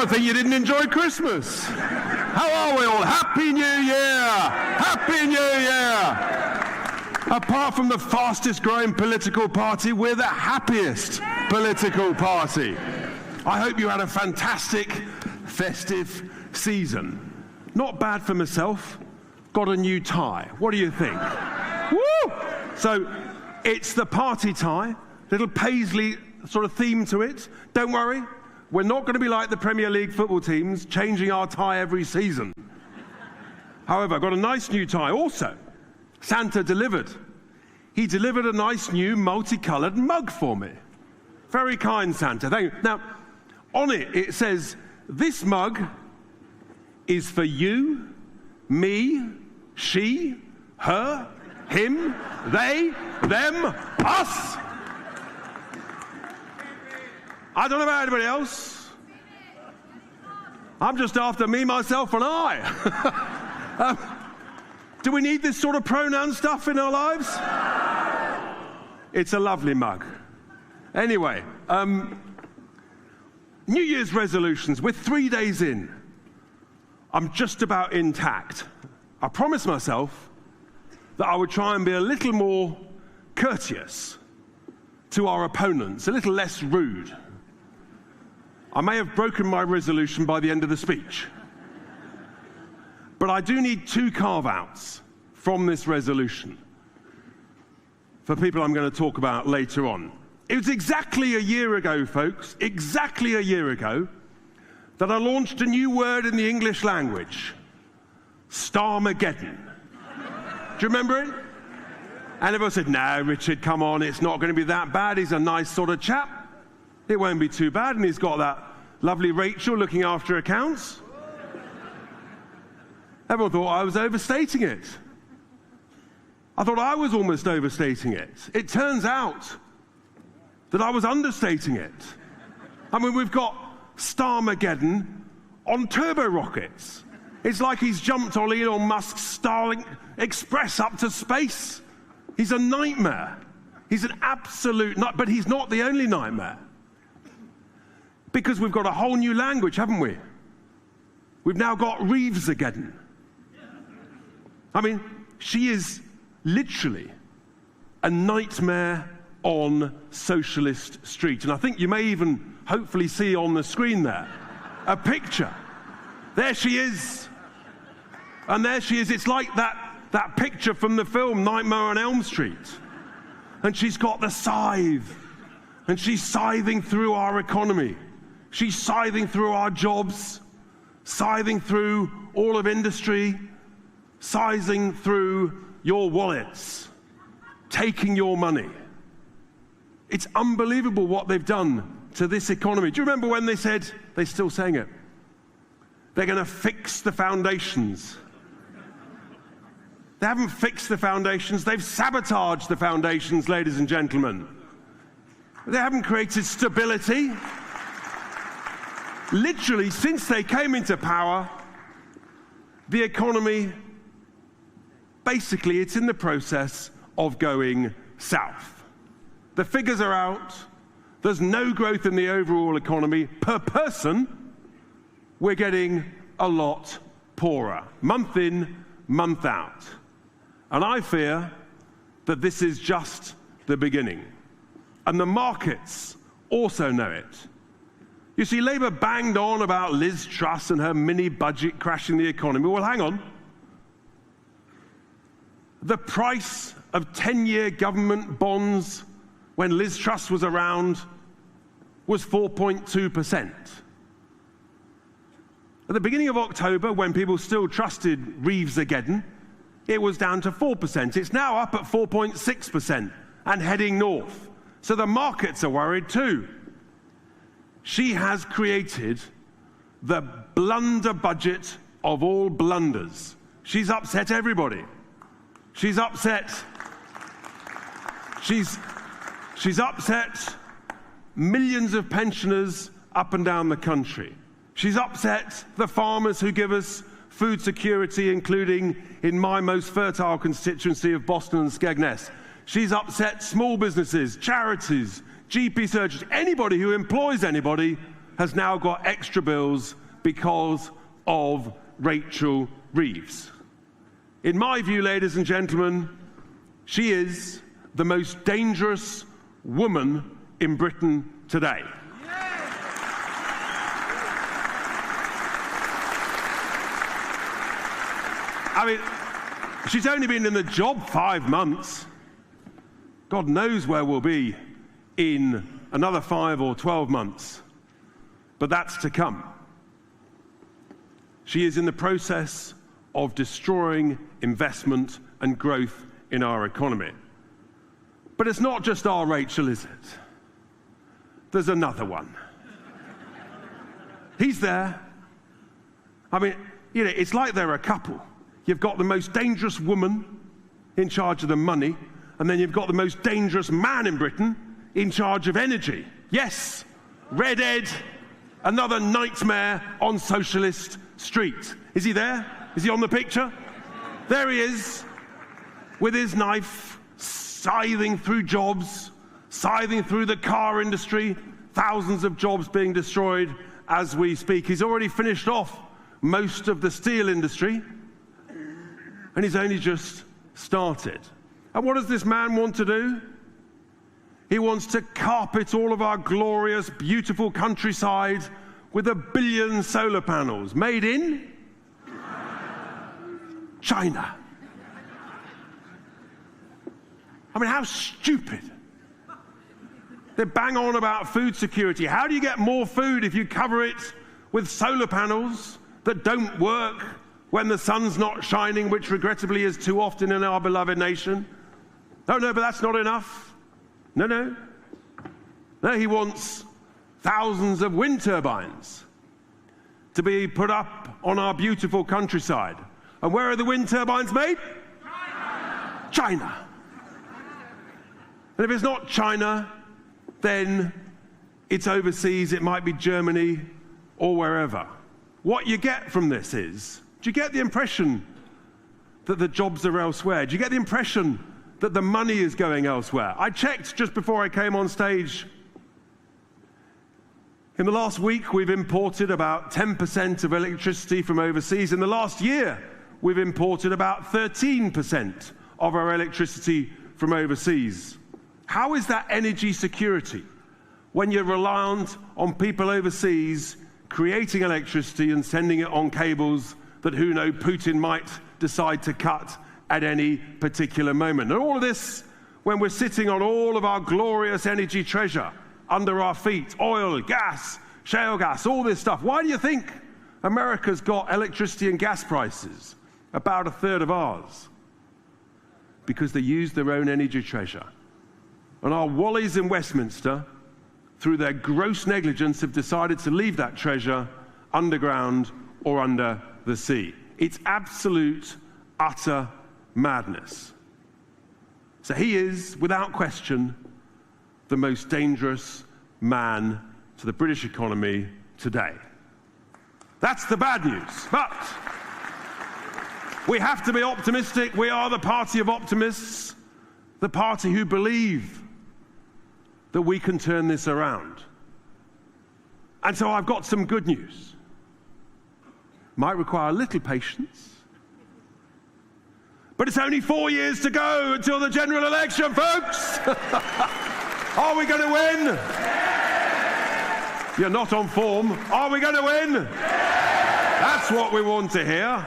I think you didn't enjoy Christmas. How are we all? Happy New Year! Happy New Year! Apart from the fastest growing political party, we're the happiest political party. I hope you had a fantastic festive season. Not bad for myself. Got a new tie. What do you think? Woo! So it's the party tie, little paisley sort of theme to it. Don't worry, we're not going to be like the Premier League football teams, changing our tie every season. However, I've got a nice new tie also. Santa delivered. He delivered a nice new multicolored mug for me. Very kind, Santa. Thank you. Now, on it, it says, this mug is for you, me, she, her, him, they, them, us. I don't know about anybody else. I'm just after me, myself, and I. Do we need this sort of pronoun stuff in our lives? It's a lovely mug. Anyway, New Year's resolutions. We're 3 days in. I'm just about intact. I promised myself that I would try and be a little more courteous to our opponents, a little less rude. I may have broken my resolution by the end of the speech. But I do need 2 carve-outs from this resolution for people I'm going to talk about later on. It was exactly a year ago, folks, exactly a year ago, that I launched a new word in the English language, Starmageddon. Do you remember it? And everyone said, no, Richard, come on, it's not going to be that bad. He's a nice sort of chap. It won't be too bad, and he's got that lovely Rachel looking after accounts. Everyone thought I was overstating it. I thought I was almost overstating it. It turns out that I was understating it. I mean, we've got Starmageddon on turbo rockets. It's like he's jumped on Elon Musk's Starlink Express up to space. He's a nightmare. He's an absolute nightmare, but he's not the only nightmare. Because we've got a whole new language, haven't we? We've now got Reeves-ageddon. I mean, she is literally a nightmare on Socialist Street. And I think you may even hopefully see on the screen there a picture. There she is. And there she is. It's like that picture from the film Nightmare on Elm Street. And she's got the scythe. And she's scything through our economy. She's scything through our jobs, scything through all of industry, scything through your wallets, taking your money. It's unbelievable what they've done to this economy. Do you remember when they said, they're still saying it, they're going to fix the foundations? They haven't fixed the foundations, they've sabotaged the foundations, ladies and gentlemen. They haven't created stability. Literally, since they came into power, the economy, basically, it's in the process of going south. The figures are out. There's no growth in the overall economy. Per person, we're getting a lot poorer, month in, month out. And I fear that this is just the beginning. And the markets also know it. You see, Labour banged on about Liz Truss and her mini-budget crashing the economy. Well, hang on. The price of 10-year government bonds when Liz Truss was around was 4.2%. At the beginning of October, when people still trusted Reeves-ageddon, it was down to 4%. It's now up at 4.6% and heading north. So the markets are worried too. She has created the blunder budget of all blunders. She's upset everybody. She's upset. She's upset millions of pensioners up and down the country. She's upset the farmers who give us food security, including in my most fertile constituency of Boston and Skegness. She's upset small businesses, charities, GP surgeons, anybody who employs anybody has now got extra bills because of Rachel Reeves. In my view, ladies and gentlemen, she is the most dangerous woman in Britain today. I mean, she's only been in the job 5 months. God knows where we'll be in another 5 or 12 months. But that's to come. She is in the process of destroying investment and growth in our economy. But it's not just our Rachel, is it? There's another one. He's there. I mean, you know, it's like they're a couple. You've got the most dangerous woman in charge of the money, and then you've got the most dangerous man in Britain in charge of energy. Yes, Red Ed, another nightmare on Socialist Street. Is he there? Is he on the picture? There he is, with his knife, scything through jobs, scything through the car industry, thousands of jobs being destroyed as we speak. He's already finished off most of the steel industry, and he's only just started. And what does this man want to do? He wants to carpet all of our glorious, beautiful countryside with 1 billion solar panels made in China. I mean, how stupid. They bang on about food security. How do you get more food if you cover it with solar panels that don't work when the sun's not shining, which regrettably is too often in our beloved nation? Oh, no, but that's not enough. No, he wants thousands of wind turbines to be put up on our beautiful countryside. And where are the wind turbines made? China. And if it's not China, then it's overseas. It might be Germany or wherever. What you get from this is, do you get the impression that the jobs are elsewhere? Do you get the impression that the money is going elsewhere? I checked just before I came on stage. In the last week, we've imported about 10% of electricity from overseas. In the last year, we've imported about 13% of our electricity from overseas. How is that energy security when you're reliant on people overseas creating electricity and sending it on cables that who knows Putin might decide to cut at any particular moment? And all of this when we're sitting on all of our glorious energy treasure under our feet, oil, gas, shale gas, all this stuff. Why do you think America's got electricity and gas prices about 1/3 of ours? Because they use their own energy treasure. And our Wallies in Westminster, through their gross negligence, have decided to leave that treasure underground or under the sea. It's absolute, utter madness. So he is, without question, the most dangerous man to the British economy today. That's the bad news. But we have to be optimistic. We are the party of optimists, the party who believe that we can turn this around. And so I've got some good news. Might require a little patience, but it's only 4 years to go until the general election, folks. Are we going to win? You're not on form. Are we going to win? That's what we want to hear.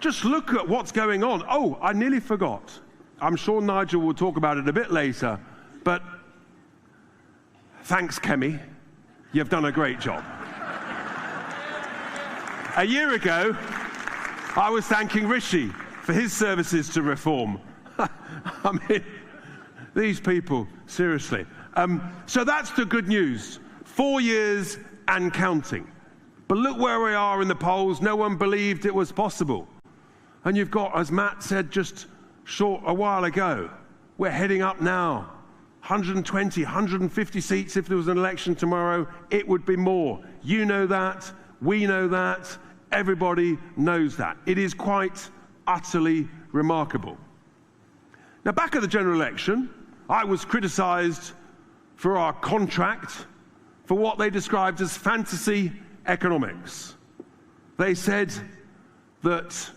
Just look at what's going on. Oh, I nearly forgot. I'm sure Nigel will talk about it a bit later, but thanks, Kemi. You've done a great job. A year ago, I was thanking Rishi for his services to reform. I mean, these people, seriously. So that's the good news. 4 years and counting. But look where we are in the polls. No one believed it was possible. And you've got, as Matt said just a while ago, we're heading up now. 120, 150 seats if there was an election tomorrow. It would be more. You know that. We know that. Everybody knows that. It is quite utterly remarkable. Now, back at the general election, I was criticised for our contract for what they described as fantasy economics. They said that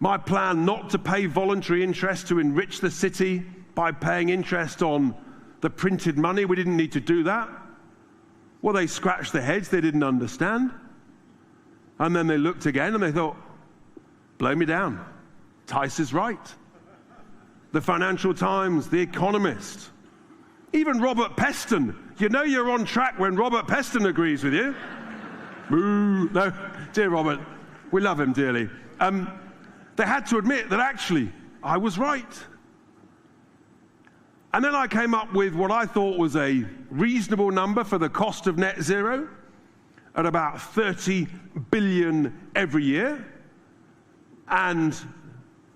my plan not to pay voluntary interest to enrich the city by paying interest on the printed money, we didn't need to do that. Well, they scratched their heads, they didn't understand. And then they looked again and they thought, blow me down. Tice is right. The Financial Times, The Economist, even Robert Peston. You know you're on track when Robert Peston agrees with you. Boo. No, dear Robert, we love him dearly. They had to admit that actually I was right. And then I came up with what I thought was a reasonable number for the cost of net zero at about 30 billion every year. And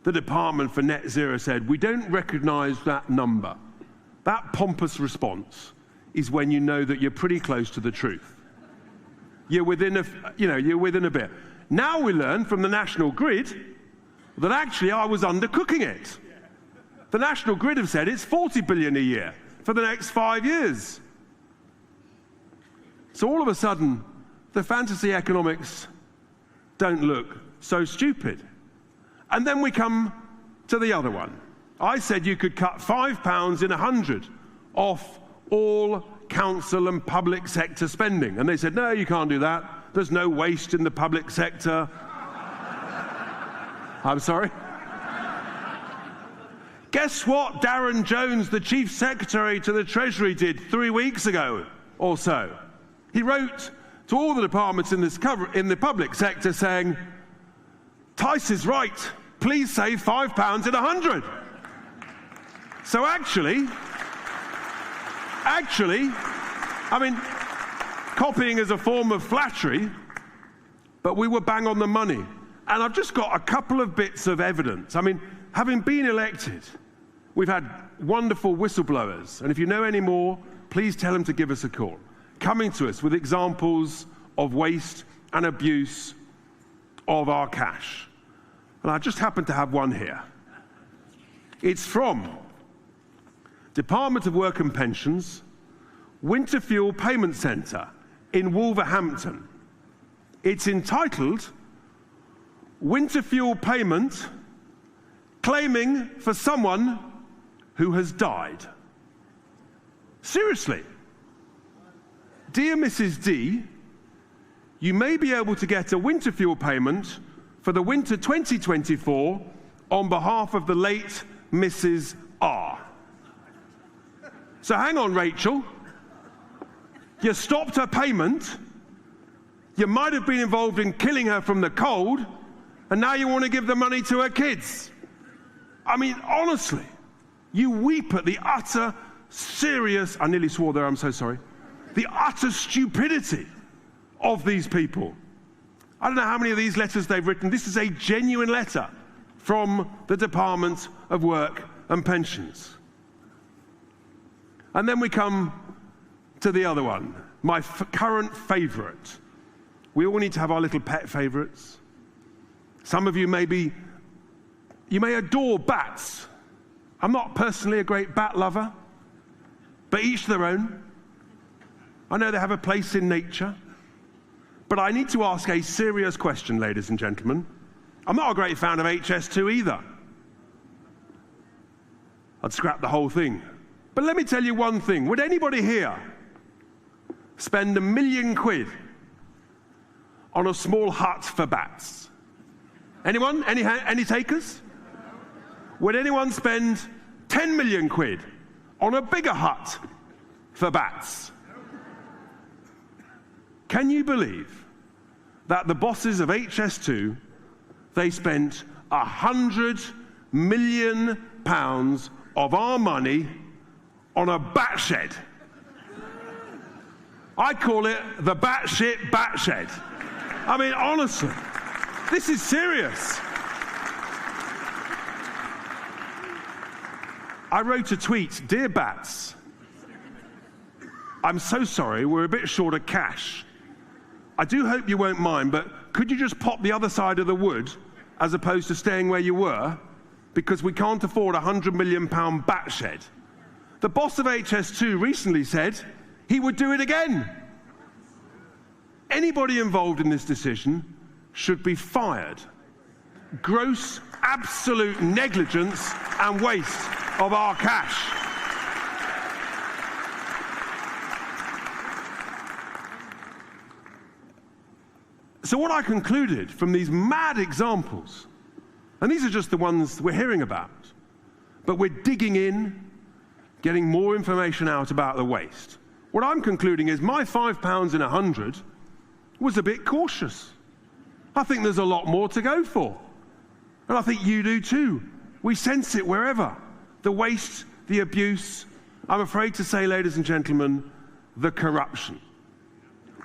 the Department for Net Zero said, we don't recognize that number. That pompous response is when you know that you're pretty close to the truth. You're within a bit. Now we learn from the National Grid that actually I was undercooking it. The National Grid have said it's 40 billion a year for the next 5 years. So all of a sudden, the fantasy economics don't look so stupid. And then we come to the other one. I said you could cut £5 in 100 off all council and public sector spending. And they said, no, you can't do that. There's no waste in the public sector. I'm sorry? Guess what Darren Jones, the Chief Secretary to the Treasury, did 3 weeks ago or so? He wrote to all the departments in the public sector saying, Tice is right, please save £5 in 100. So actually, I mean, copying is a form of flattery, but we were bang on the money. And I've just got a couple of bits of evidence. I mean, having been elected, we've had wonderful whistleblowers. And if you know any more, please tell them to give us a call. Coming to us with examples of waste and abuse of our cash. And I just happen to have one here. It's from Department of Work and Pensions, Winter Fuel Payment Centre in Wolverhampton. It's entitled Winter Fuel Payment Claiming for Someone Who Has Died. Seriously. Dear Mrs. D, you may be able to get a winter fuel payment for the winter 2024 on behalf of the late Mrs. R. So hang on, Rachel. You stopped her payment. You might have been involved in killing her from the cold, and now you want to give the money to her kids. I mean, honestly, you weep at the utter serious, I nearly swore there, I'm so sorry, the utter stupidity of these people. I don't know how many of these letters they've written. This is a genuine letter from the Department of Work and Pensions. And then we come to the other one, my current favorite. We all need to have our little pet favorites. Some of you you may adore bats. I'm not personally a great bat lover, but each their own. I know they have a place in nature, but I need to ask a serious question, ladies and gentlemen. I'm not a great fan of HS2 either. I'd scrap the whole thing. But let me tell you one thing. Would anybody here spend £1 million on a small hut for bats? Anyone? Any takers? Would anyone spend 10 million quid on a bigger hut for bats? Can you believe that the bosses of HS2, they spent £100 million of our money on a bat shed? I call it the batshit bat shed. I mean, honestly, this is serious. I wrote a tweet, dear bats, I'm so sorry, we're a bit short of cash. I do hope you won't mind, but could you just pop the other side of the wood as opposed to staying where you were? Because we can't afford a £100 million bat shed. The boss of HS2 recently said he would do it again. Anybody involved in this decision should be fired. Gross, absolute negligence and waste of our cash. So what I concluded from these mad examples, and these are just the ones we're hearing about, but we're digging in, getting more information out about the waste. What I'm concluding is my £5 in 100 was a bit cautious. I think there's a lot more to go for. And I think you do too. We sense it wherever. The waste, the abuse, I'm afraid to say, ladies and gentlemen, the corruption.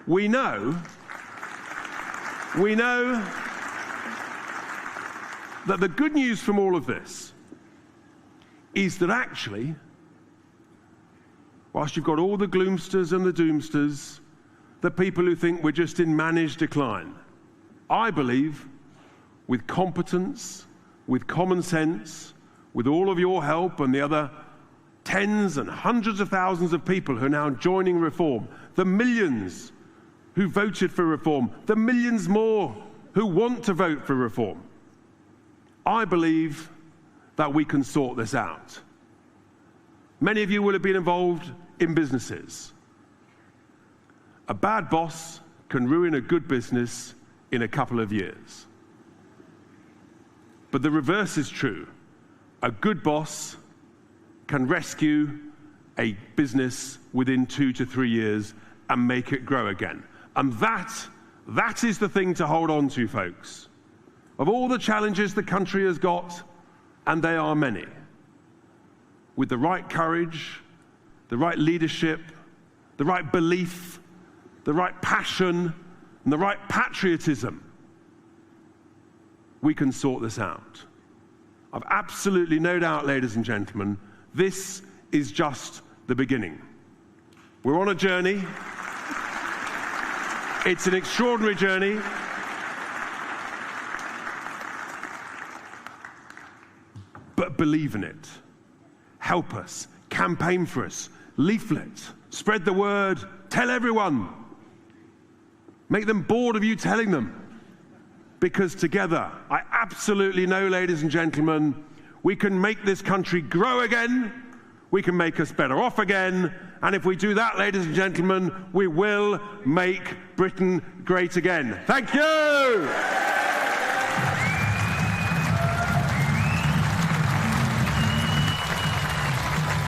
We know that the good news from all of this is that actually, whilst you've got all the gloomsters and the doomsters, the people who think we're just in managed decline, I believe with competence, with common sense, with all of your help and the other tens and hundreds of thousands of people who are now joining reform, the millions who voted for reform, the millions more who want to vote for reform, I believe that we can sort this out. Many of you will have been involved in businesses. A bad boss can ruin a good business in a couple of years. But the reverse is true. A good boss can rescue a business within 2 to 3 years and make it grow again. And that is the thing to hold on to, folks. Of all the challenges the country has got, and they are many, with the right courage, the right leadership, the right belief, the right passion, and the right patriotism, we can sort this out. I've absolutely no doubt, ladies and gentlemen, this is just the beginning. We're on a journey. It's an extraordinary journey. But believe in it. Help us. Campaign for us. Leaflet. Spread the word. Tell everyone. Make them bored of you telling them. Because together, I absolutely know, ladies and gentlemen, we can make this country grow again. We can make us better off again. And if we do that, ladies and gentlemen, we will make Britain great again. Thank you.